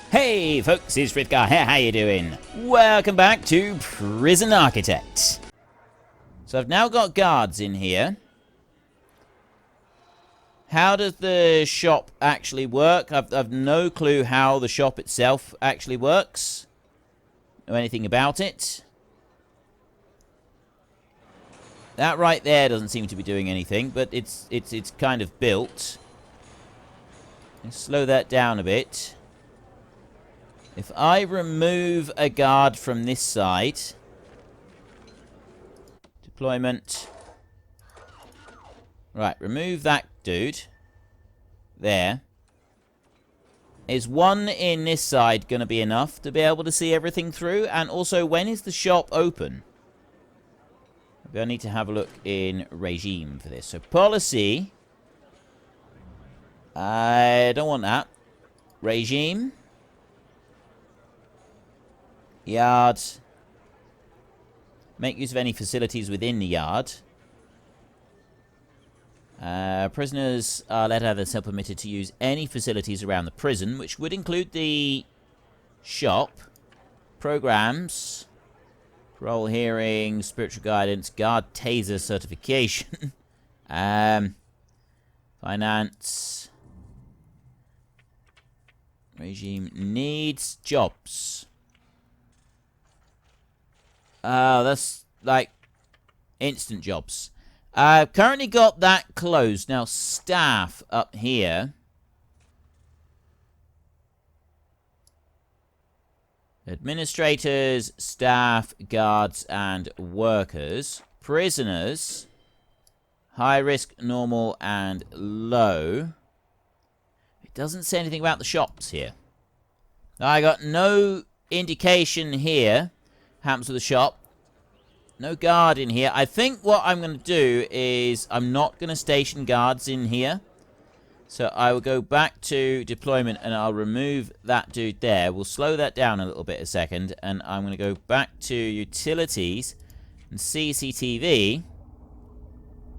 Hey folks, it's Frithgar here, how you doing? Welcome back to Prison Architect. So I've now got guards in here. How does the shop actually work? I've no clue how the shop itself actually works. Know anything about it. That right there doesn't seem to be doing anything, but it's kind of built. Let's slow that down a bit. If I remove a guard from this side, deployment, right, remove that dude, there. Is one in this side going to be enough to be able to see everything through? And also, when is the shop open? Maybe I need to have a look in regime for this. So, policy, I don't want that. Regime. Yard. Make use of any facilities within the yard. Prisoners are let out and permitted to use any facilities around the prison, which would include the shop, programs, parole hearing, spiritual guidance, guard taser certification, finance, regime needs jobs. That's like instant jobs. I've currently got that closed. Now, staff up here. Administrators, staff, guards, and workers. Prisoners. High risk, normal, and low. It doesn't say anything about the shops here. I got no indication here. Happens with the shop. No guard in here. I think what I'm going to do is I'm not going to station guards in here. So I will go back to deployment and I'll remove that dude there. We'll slow that down a little bit a second. And I'm going to go back to utilities and CCTV.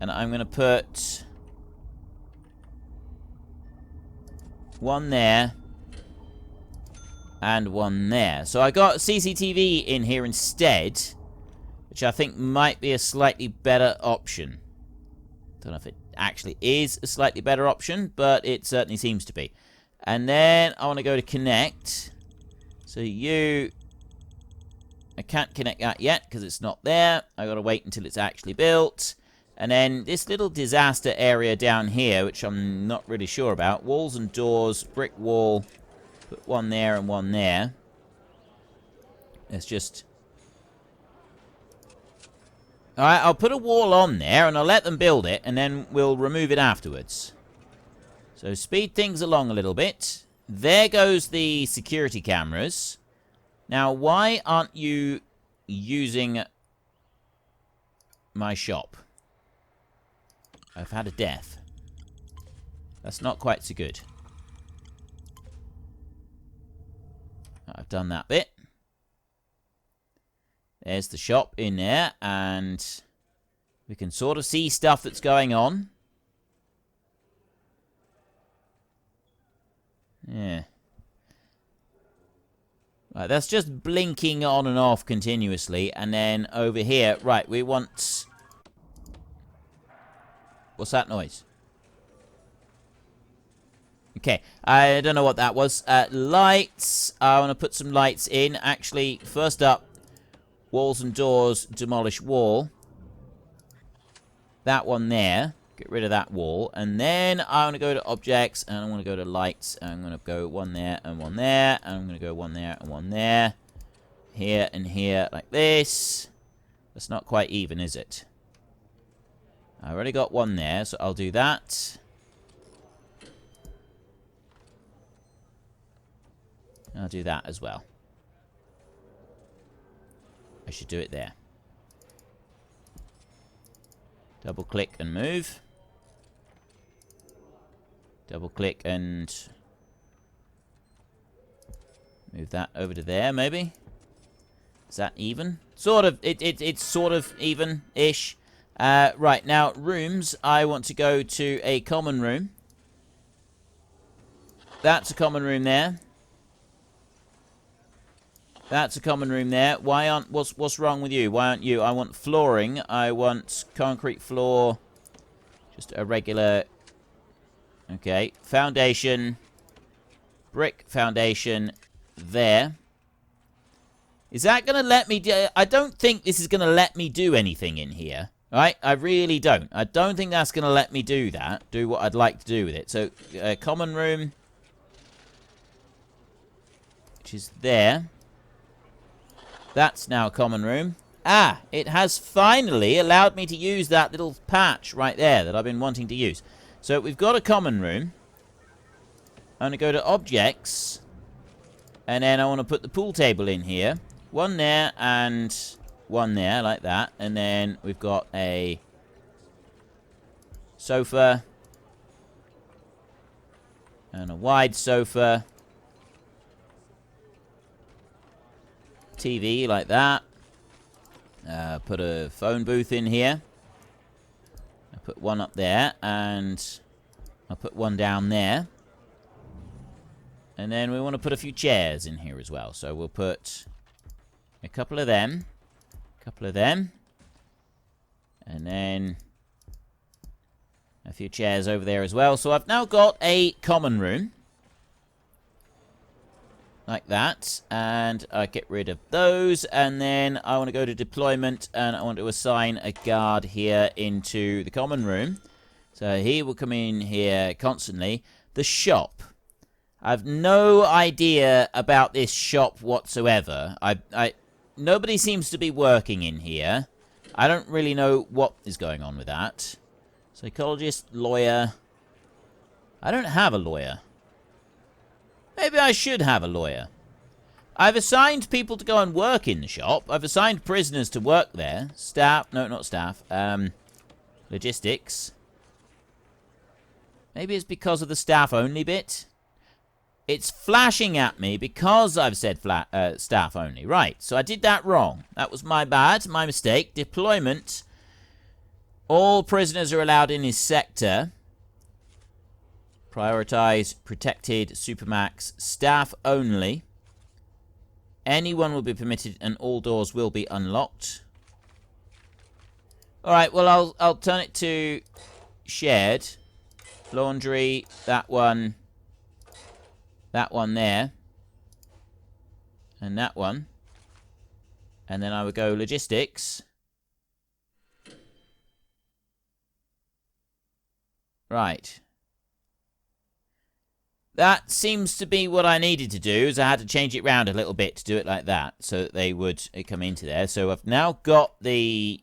And I'm going to put one there. And one there. So I got CCTV in here instead, which I think might be a slightly better option. Don't know if it actually is a slightly better option, but it certainly seems to be. And then I want to go to connect. So I can't connect that yet because it's not there. I got to wait until it's actually built. And then this little disaster area down here, which I'm not really sure about. Walls and doors, brick wall. Put one there and one there. Let's just... Alright, I'll put a wall on there and I'll let them build it and then we'll remove it afterwards. So speed things along a little bit. There goes the security cameras. Now, why aren't you using my shop? I've had a death. That's not quite so good. I've done that bit. There's the shop in there, and we can sort of see stuff that's going on. Yeah. Right, that's just blinking on and off continuously, and then over here, right, we want... What's that noise? Okay, I don't know what that was. Lights. I want to put some lights in. Actually, first up, walls and doors, demolish wall. That one there. Get rid of that wall. And then I want to go to objects, and I want to go to lights. And I'm going to go one there and one there. And I'm going to go one there and one there. Here and here, like this. That's not quite even, is it? I already got one there, so I'll do that. I'll do that as well. I should do it there. Double click and move. Double click and move that over to there, maybe. Is that even? Sort of. It's sort of even-ish. Right, now, rooms. I want to go to a common room. That's a common room there. That's a common room there. Why aren't... What's wrong with you? Why aren't you? I want flooring. I want concrete floor. Just a regular... Okay. Foundation. Brick foundation. There. Is that going to let me do... I don't think this is going to let me do anything in here. Right? I really don't. I don't think that's going to let me do that. Do what I'd like to do with it. So, common room. Which is there. That's now a common room. Ah, it has finally allowed me to use that little patch right there that I've been wanting to use. So we've got a common room. I'm going to go to objects. And then I want to put the pool table in here. One there and one there, like that. And then we've got a sofa. And a wide sofa. TV, like that. Put a phone booth in here. I put one up there, and I'll put one down there. And then we want to put a few chairs in here as well. So we'll put a couple of them. A couple of them. And then a few chairs over there as well. So I've now got a common room. Like that. And I get rid of those. And then I want to go to deployment. And I want to assign a guard here into the common room. So he will come in here constantly. The shop. I've no idea about this shop whatsoever. Nobody seems to be working in here. I don't really know what is going on with that. Psychologist, lawyer. I don't have a lawyer. Maybe I should have a lawyer. I've assigned people to go and work in the shop. I've assigned prisoners to work there. Staff. No, not staff. Logistics. Maybe it's because of the staff only bit. It's flashing at me because I've said staff only. Right, so I did that wrong. That was my bad, my mistake. Deployment. All prisoners are allowed in his sector. Prioritize, protected, supermax, staff only. Anyone will be permitted and all doors will be unlocked. Alright, well, I'll turn it to shared. Laundry, that one. That one there. And that one. And then I would go logistics. Right. That seems to be what I needed to do, is I had to change it round a little bit to do it like that, so that they would come into there. So I've now got the...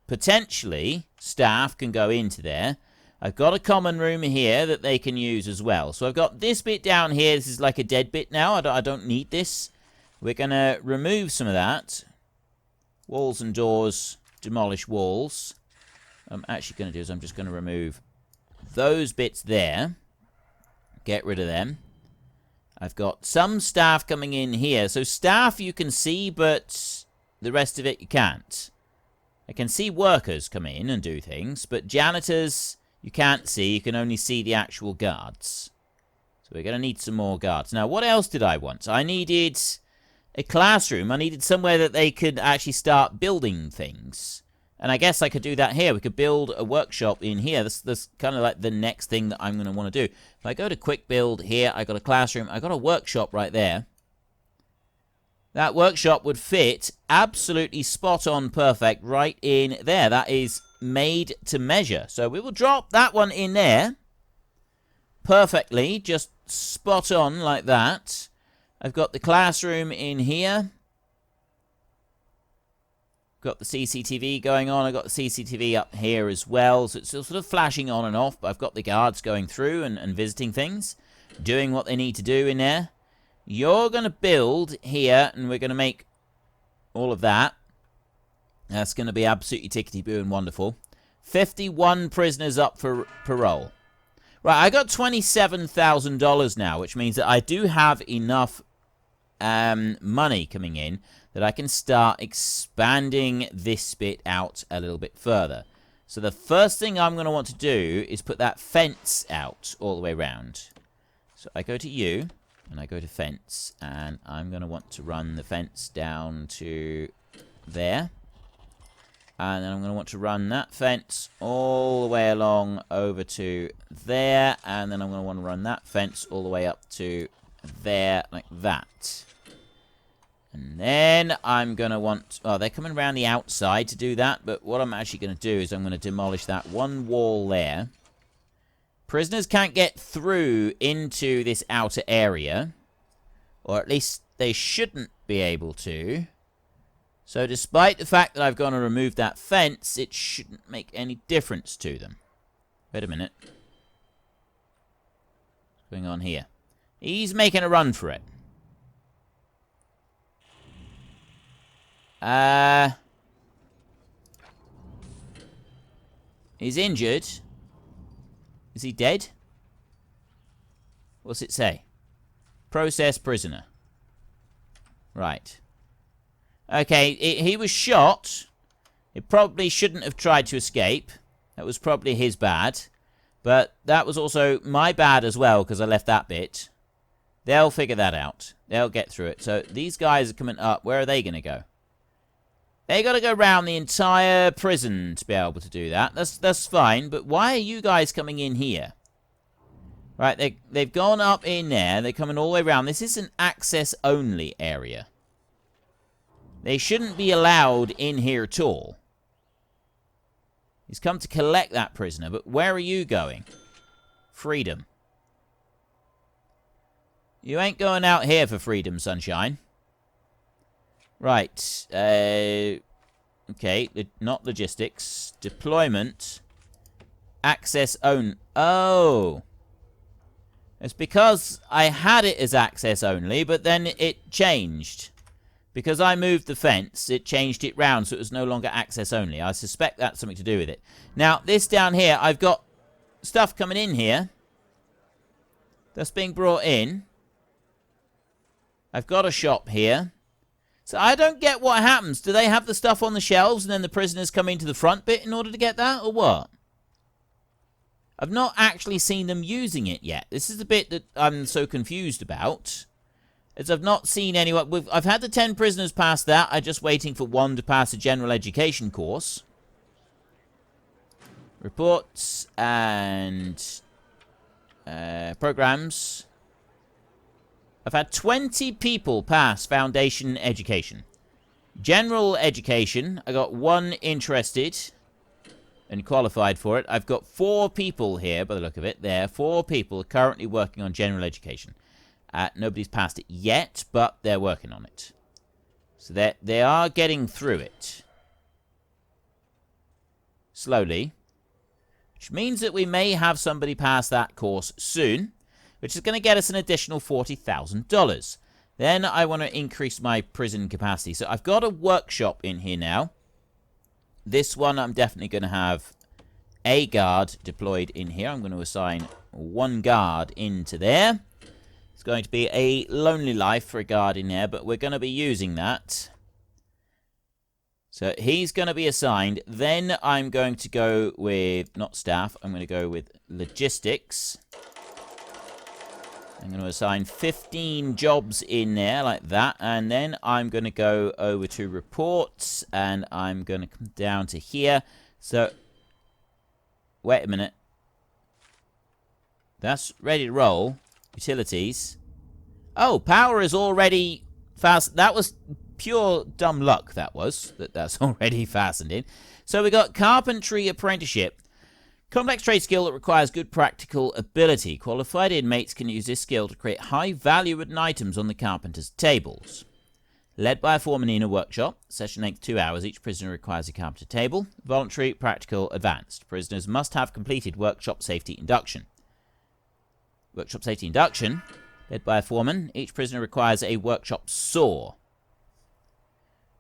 Potentially, staff can go into there. I've got a common room here that they can use as well. So I've got this bit down here. This is like a dead bit now. I don't need this. We're going to remove some of that. Walls and doors. Demolish walls. I'm actually going to do is I'm just going to remove those bits there. Get rid of them. I've got some staff coming in here. So staff you can see, but the rest of it you can't. I can see workers come in and do things, but janitors... You can't see. You can only see the actual guards. So we're going to need some more guards. Now, what else did I want? I needed a classroom. I needed somewhere that they could actually start building things. And I guess I could do that here. We could build a workshop in here. That's kind of like the next thing that I'm going to want to do. If I go to quick build here, I got a classroom. I got a workshop right there. That workshop would fit absolutely spot on perfect right in there. That is made to measure. So we will drop that one in there perfectly, just spot on like that. I've got the classroom in here. Got the CCTV going on. I've got the CCTV up here as well. So it's still sort of flashing on and off, but I've got the guards going through and visiting things, doing what they need to do in there. You're going to build here, and we're going to make all of that. That's going to be absolutely tickety-boo and wonderful. 51 prisoners up for parole. Right, I got $27,000 now, which means that I do have enough money coming in that I can start expanding this bit out a little bit further. So the first thing I'm going to want to do is put that fence out all the way around. So I go to you. And I go to fence, and I'm going to want to run the fence down to there. And then I'm going to want to run that fence all the way along over to there. And then I'm going to want to run that fence all the way up to there, like that. And then I'm going to want... Oh, they're coming around the outside to do that. But what I'm actually going to do is I'm going to demolish that one wall there. Prisoners can't get through into this outer area. Or at least they shouldn't be able to. So despite the fact that I've gone and removed that fence, it shouldn't make any difference to them. Wait a minute. What's going on here? He's making a run for it. He's injured. Is he dead? What's it say? Process prisoner. Right. Okay, he was shot. He probably shouldn't have tried to escape. That was probably his bad. But that was also my bad as well, because I left that bit. They'll figure that out. They'll get through it. So these guys are coming up. Where are they going to go? They got to go around the entire prison to be able to do that. That's fine. But why are you guys coming in here? Right, they've gone up in there. They're coming all the way around. This is an access-only area. They shouldn't be allowed in here at all. He's come to collect that prisoner. But where are you going? Freedom. You ain't going out here for freedom, sunshine. Right. Okay. Not logistics. Deployment. Access own. Oh. It's because I had it as access only, but then it changed. Because I moved the fence, it changed it round, so it was no longer access only. I suspect that's something to do with it. Now, this down here, I've got stuff coming in here. That's being brought in. I've got a shop here. So I don't get what happens. Do they have the stuff on the shelves and then the prisoners come into the front bit in order to get that, or what? I've not actually seen them using it yet. This is the bit that I'm so confused about. As I've not seen anyone... I've had the 10 prisoners pass that. I'm just waiting for one to pass a general education course. Reports and programs. I've had 20 people pass foundation education. General education, I got 1 interested and qualified for it. I've got 4 people here, by the look of it. There, 4 people are currently working on general education. Nobody's passed it yet, but they're working on it. So they are getting through it. Slowly. Which means that we may have somebody pass that course soon. Which is going to get us an additional $40,000. Then I want to increase my prison capacity. So I've got a workshop in here now. This one I'm definitely going to have a guard deployed in here. I'm going to assign 1 guard into there. It's going to be a lonely life for a guard in there, but we're going to be using that. So he's going to be assigned. Then I'm going to go with, not staff, I'm going to go with logistics. I'm going to assign 15 jobs in there like that. And then I'm going to go over to reports. And I'm going to come down to here. So, wait a minute. That's ready to roll. Utilities. Oh, power is already fast. That was pure dumb luck, that was. That's already fastened in. So we got carpentry apprenticeship. Complex trade skill that requires good practical ability. Qualified inmates can use this skill to create high-value wooden items on the carpenter's tables. Led by a foreman in a workshop. Session length 2 hours. Each prisoner requires a carpenter table. Voluntary, practical, advanced. Prisoners must have completed workshop safety induction. Workshop safety induction. Led by a foreman. Each prisoner requires a workshop saw.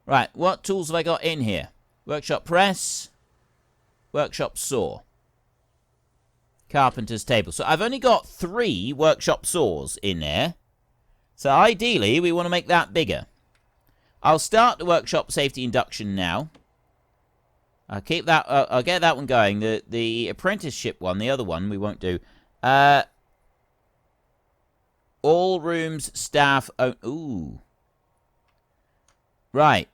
Right, what tools have I got in here? Workshop press. Workshop saw. Carpenter's table. So I've only got 3 workshop saws in there. So ideally, we want to make that bigger. I'll start the workshop safety induction now. I'll keep that. I'll get that one going. The apprenticeship one, the other one, we won't do. All rooms, staff... Ooh. Right.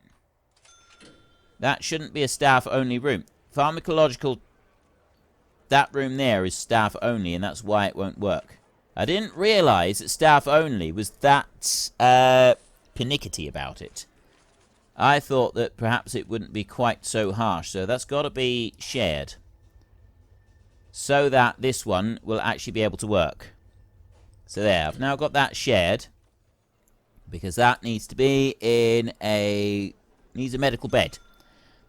That shouldn't be a staff-only room. Pharmacological... That room there is staff-only, and that's why it won't work. I didn't realise that staff-only was that pernickety about it. I thought that perhaps it wouldn't be quite so harsh, so that's got to be shared. So that this one will actually be able to work. So there, I've now got that shared. Because that needs to be in a... needs a medical bed.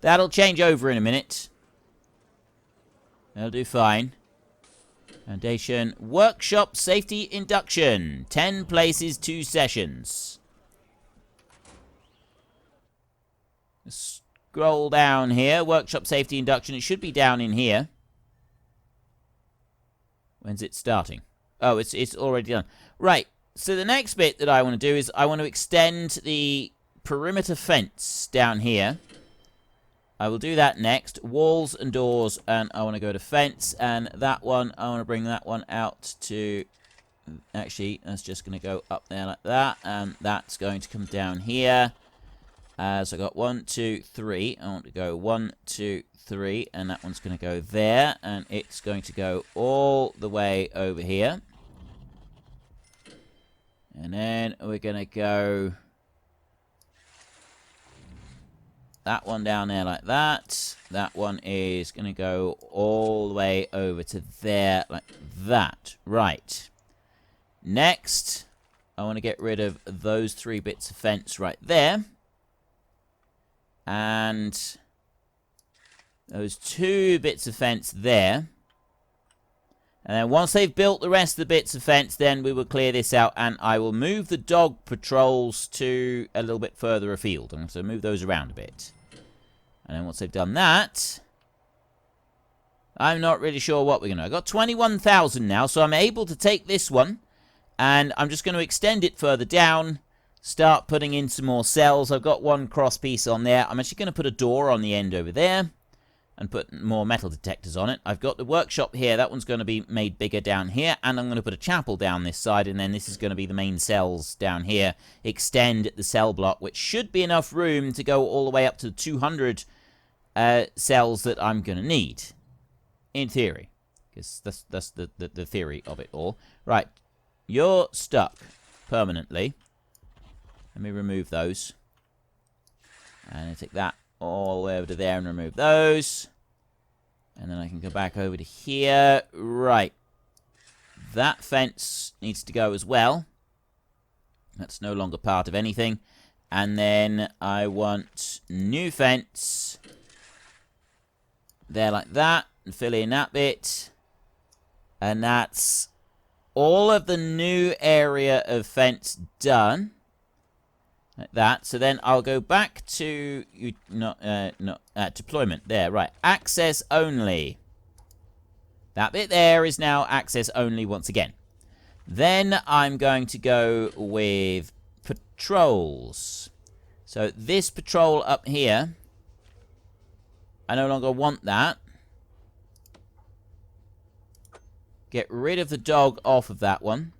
That'll change over in a minute. That'll do fine. Foundation. Workshop safety induction. 10 places, 2 sessions. Scroll down here. Workshop safety induction. It should be down in here. When's it starting? Oh, it's already done. Right. So the next bit that I want to do is I want to extend the perimeter fence down here. I will do that next. Walls and doors, and I want to go to fence, and that one, I want to bring that one out to... Actually, that's just going to go up there like that, and that's going to come down here. So I got 1, 2, 3. I want to go 1, 2, 3, and that one's going to go there, and it's going to go all the way over here. And then we're going to go that one down there like that. That one is going to go all the way over to there like that. Right. Next, I want to get rid of those 3 bits of fence right there. And those 2 bits of fence there. And then once they've built the rest of the bits of fence, then we will clear this out, and I will move the dog patrols to a little bit further afield. I'm going to move those around a bit. And then once they've done that, I'm not really sure what we're going to do. I've got 21,000 now, so I'm able to take this one, and I'm just going to extend it further down, start putting in some more cells. I've got 1 cross piece on there. I'm actually going to put a door on the end over there. And put more metal detectors on it. I've got the workshop here. That one's going to be made bigger down here. And I'm going to put a chapel down this side. And then this is going to be the main cells down here. Extend the cell block, which should be enough room to go all the way up to the 200 cells that I'm going to need. In theory. Because that's the theory of it all. Right. You're stuck permanently. Let me remove those. And I take that all the way over to there and remove those. And then I can go back over to here. Right. That fence needs to go as well. That's no longer part of anything. And then I want new fence. There like that. And fill in that bit. And that's all of the new area of fence done. Like that. So then I'll go back to deployment. There, right. Access only. That bit there is now access only once again. Then I'm going to go with patrols. So this patrol up here, I no longer want that. Get rid of the dog off of that one.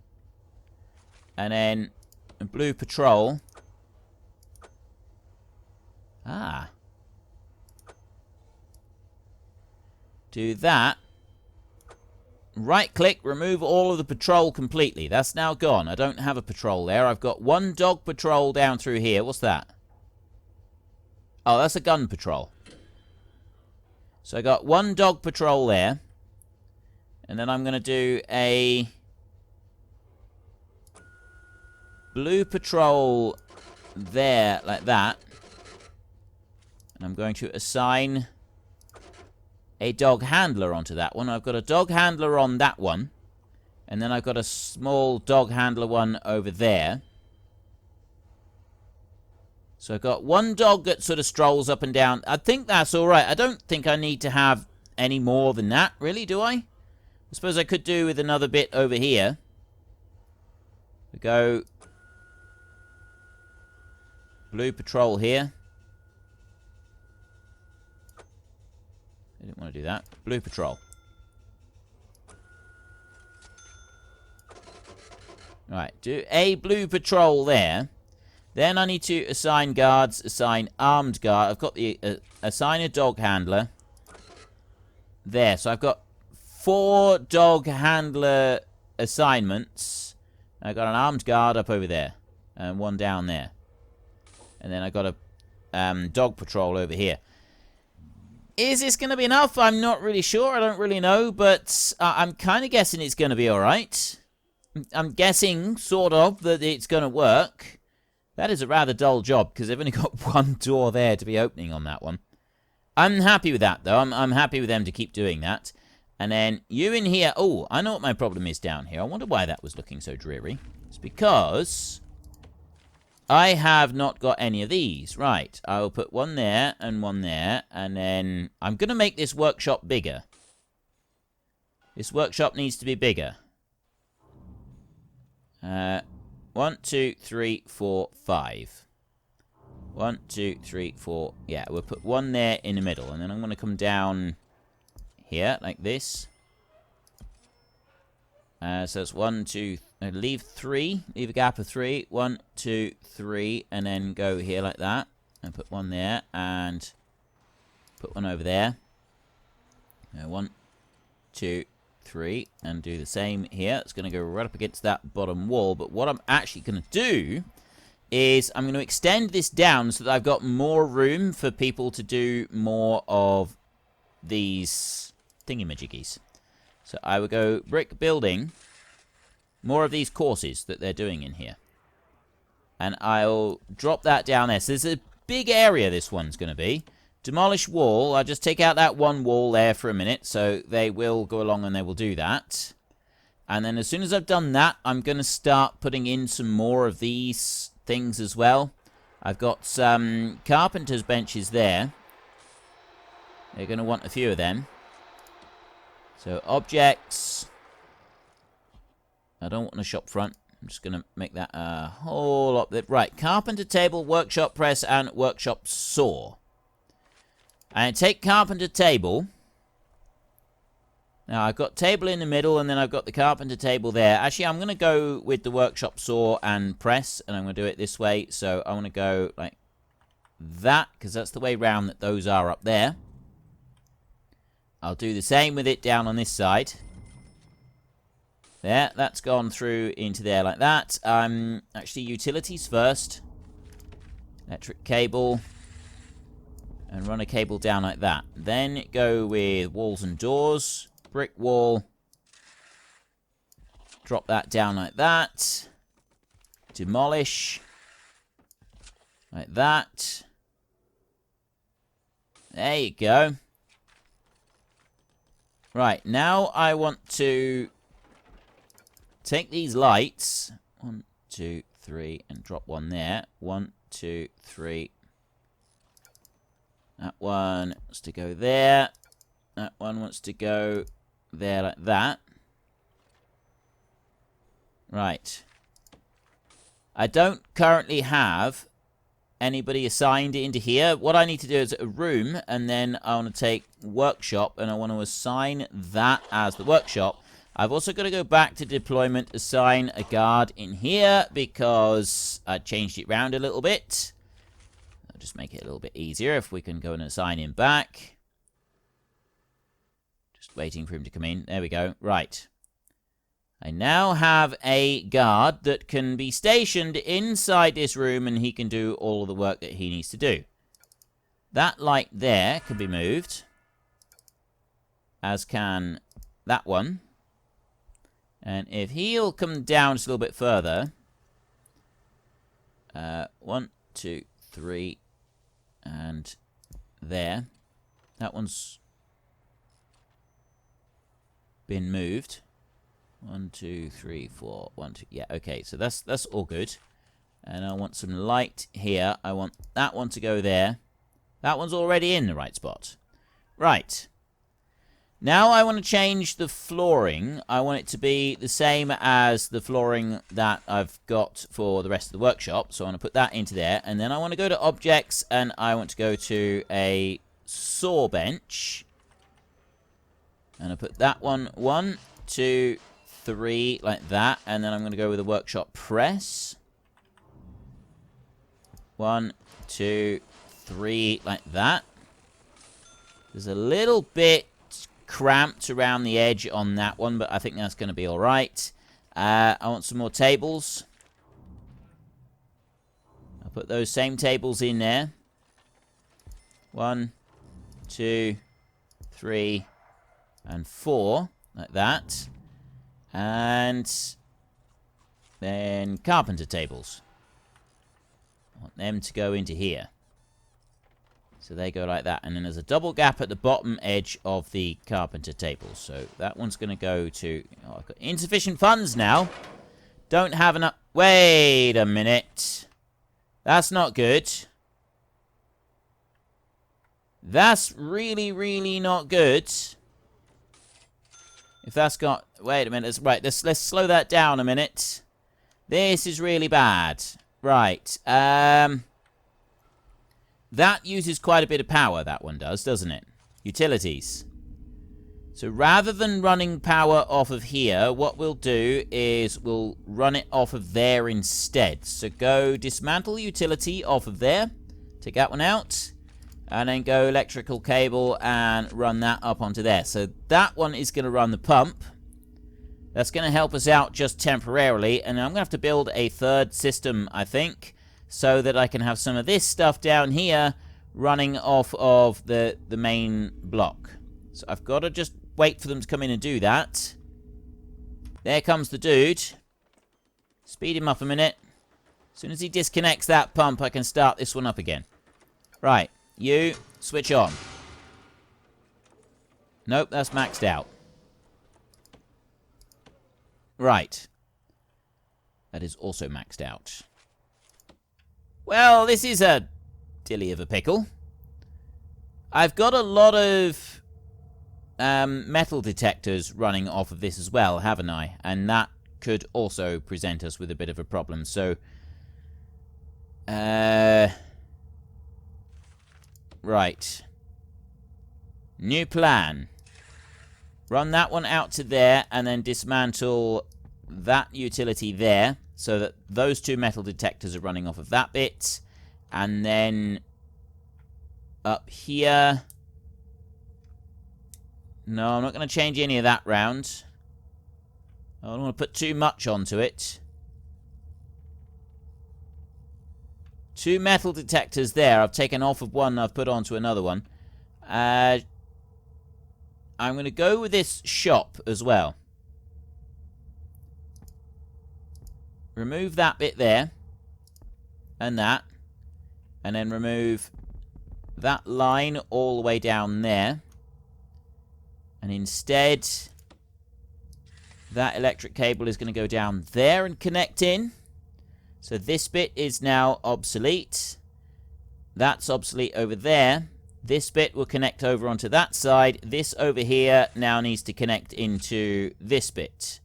And then a blue patrol. Ah. Do that. Right click, remove all of the patrol completely. That's now gone. I don't have a patrol there. I've got 1 dog patrol down through here. What's that? Oh, that's a gun patrol. So I got 1 dog patrol there. And then I'm going to do a blue patrol there like that. And I'm going to assign a dog handler onto that one. I've got a dog handler on that one. And then I've got a small dog handler one over there. So I've got 1 dog that sort of strolls up and down. I think that's alright. I don't think I need to have any more than that, really, do I? I suppose I could do with another bit over here. We go blue patrol here. I didn't want to do that. Blue patrol. Right, do a blue patrol there. Then I need to assign guards, assign armed guard. I've got the assign a dog handler there. So I've got 4 dog handler assignments. I've got an armed guard up over there and 1 down there. And then I've got a dog patrol over here. Is this going to be enough? I'm not really sure. I don't really know, but I'm kind of guessing it's going to be all right. I'm guessing, sort of, that it's going to work. That is a rather dull job, because they've only got 1 door there to be opening on that one. I'm happy with that, though. I'm happy with them to keep doing that. And then you in here. Oh, I know what my problem is down here. I wonder why that was looking so dreary. It's because I have not got any of these. Right, I will put 1 there and 1 there. And then I'm going to make this workshop bigger. This workshop needs to be bigger. 1, 2, 3, 4, 5. 1, 2, 3, 4. Yeah, we'll put 1 there in the middle. And then I'm going to come down here, like this. So it's 1, 2, leave 3. Leave a gap of 3. 1, 2, 3. And then go here like that. And put 1 there. And put 1 over there. 1, 2, 3. And do the same here. It's going to go right up against that bottom wall. But what I'm actually going to do is I'm going to extend this down so that I've got more room for people to do more of these thingamajiggies. So I will go brick building more of these courses that they're doing in here. And I'll drop that down there. So there's a big area this one's going to be. Demolish wall. I'll just take out that 1 wall there for a minute. So they will go along and they will do that. And then as soon as I've done that, I'm going to start putting in some more of these things as well. I've got some carpenter's benches there. They're going to want a few of them. So objects. I don't want a shop front. I'm just going to make that a whole lot. Right, carpenter table, workshop press, and workshop saw. And take carpenter table. Now, I've got table in the middle, and then I've got the carpenter table there. Actually, I'm going to go with the workshop saw and press, and I'm going to do it this way. So I want to go like that, because that's the way round that those are up there. I'll do the same with it down on this side. There, that's gone through into there like that. Actually, utilities first. Electric cable. And run a cable down like that. Then go with walls and doors. Brick wall. Drop that down like that. Demolish. Like that. There you go. Right, now I want to take these lights. 1, 2, 3, and drop 1 there. 1, 2, 3. That one wants to go there. That one wants to go there like that. Right. I don't currently have anybody assigned into here. What I need to do is a room, and then I want to take workshop, and I want to assign that as the workshop. I've also got to go back to deployment, assign a guard in here, because I changed it around a little bit. I'll just make it a little bit easier if we can go and assign him back. Just waiting for him to come in. There we go. Right. I now have a guard that can be stationed inside this room, and he can do all of the work that he needs to do. That light there can be moved, as can that one. And if he'll come down just a little bit further, 1, 2, 3, and there. That one's been moved. 1, 2, 3, 4. 1, 2. Yeah, okay. So that's all good. And I want some light here. I want that one to go there. That one's already in the right spot. Right. Now I want to change the flooring. I want it to be the same as the flooring that I've got for the rest of the workshop. So I want to put that into there. And then I want to go to objects, and I want to go to a saw bench. And I put that one, 1, 2, 3 like that. And then I'm going to go with a workshop press. 1, 2, 3 like that. There's a little bit cramped around the edge on that one, but I think that's going to be alright. I want some more tables. I'll put those same tables in there. 1, 2, 3, and 4, like that. And then carpenter tables. I want them to go into here. So they go like that. And then there's a double gap at the bottom edge of the carpenter table. So that one's going to go to... Oh, I've got insufficient funds now. Don't have enough... Wait a minute. That's not good. That's really, really not good. If that's got... Wait a minute. Right, let's slow that down a minute. This is really bad. Right. That uses quite a bit of power, that one does, doesn't it? Utilities. So rather than running power off of here, what we'll do is we'll run it off of there instead. So go dismantle utility off of there. Take that one out. And then go electrical cable and run that up onto there. So that one is going to run the pump. That's going to help us out just temporarily. And I'm going to have to build a third system, I think, so that I can have some of this stuff down here running off of the main block. So I've got to just wait for them to come in and do that. There comes the dude. Speed him up a minute. As soon as he disconnects that pump, I can start this one up again. Right. You, switch on. Nope, that's maxed out. Right. That is also maxed out. Well, this is a dilly of a pickle. I've got a lot of metal detectors running off of this as well, haven't I? And that could also present us with a bit of a problem. So, right. New plan. Run that one out to there and then dismantle that utility there so that those two metal detectors are running off of that bit. And then up here. No, I'm not going to change any of that round. I don't want to put too much onto it. 2 metal detectors there. I've taken off of one, I've put onto another one. I'm going to go with this shop as well. Remove that bit there. And that. And then remove that line all the way down there. And instead, that electric cable is going to go down there and connect in. So this bit is now obsolete. That's obsolete over there. This bit will connect over onto that side. This over here now needs to connect into this bit.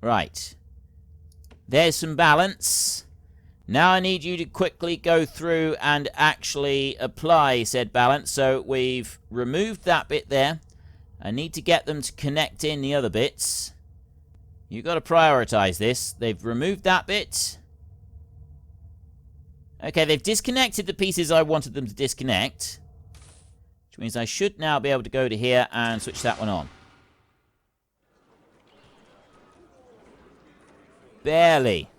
Right. There's some balance. Now I need you to quickly go through and actually apply said balance. So we've removed that bit there. I need to get them to connect in the other bits. You've got to prioritize this. They've removed that bit. Okay, they've disconnected the pieces I wanted them to disconnect. Which means I should now be able to go to here and switch that one on. Barely.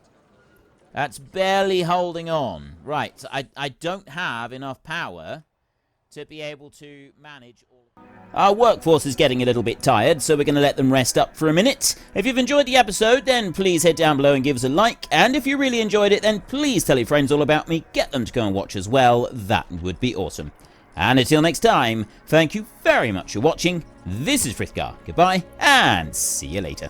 That's barely holding on. Right, so I don't have enough power to be able to manage all... Our workforce is getting a little bit tired, so we're going to let them rest up for a minute. If you've enjoyed the episode, then please head down below and give us a like. And if you really enjoyed it, then please tell your friends all about me. Get them to go and watch as well. That would be awesome. And until next time, thank you very much for watching. This is Frithgar. Goodbye, and see you later.